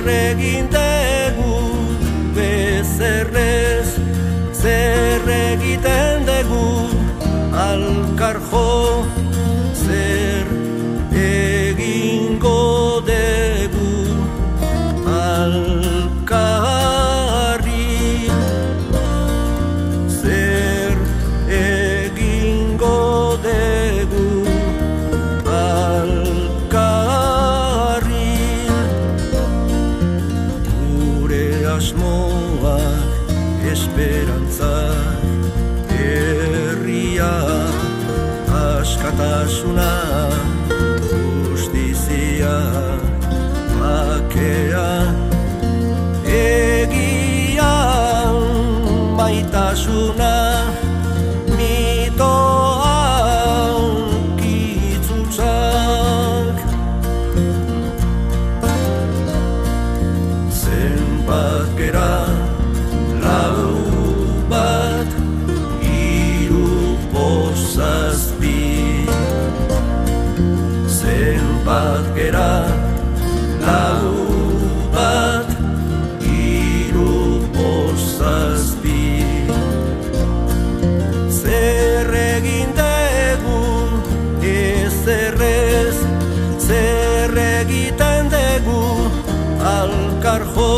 zer egin dugu bezerrez, zer egiten dugu alkar jo, zer egingo dugu alkarri, zer egingo dugu alkarri. Gure asmoak, esperantzak, herria, askatasuna, justizia, bakea, egia, maitasuna, mitoa, kitzutzak. Zenbat gera, lau bat, hiru bost zazpi. Zenbat gera, lau bat, hiru bost zazpi. Zer egin dugu ezerrez, zer egiten dugu alkar jo,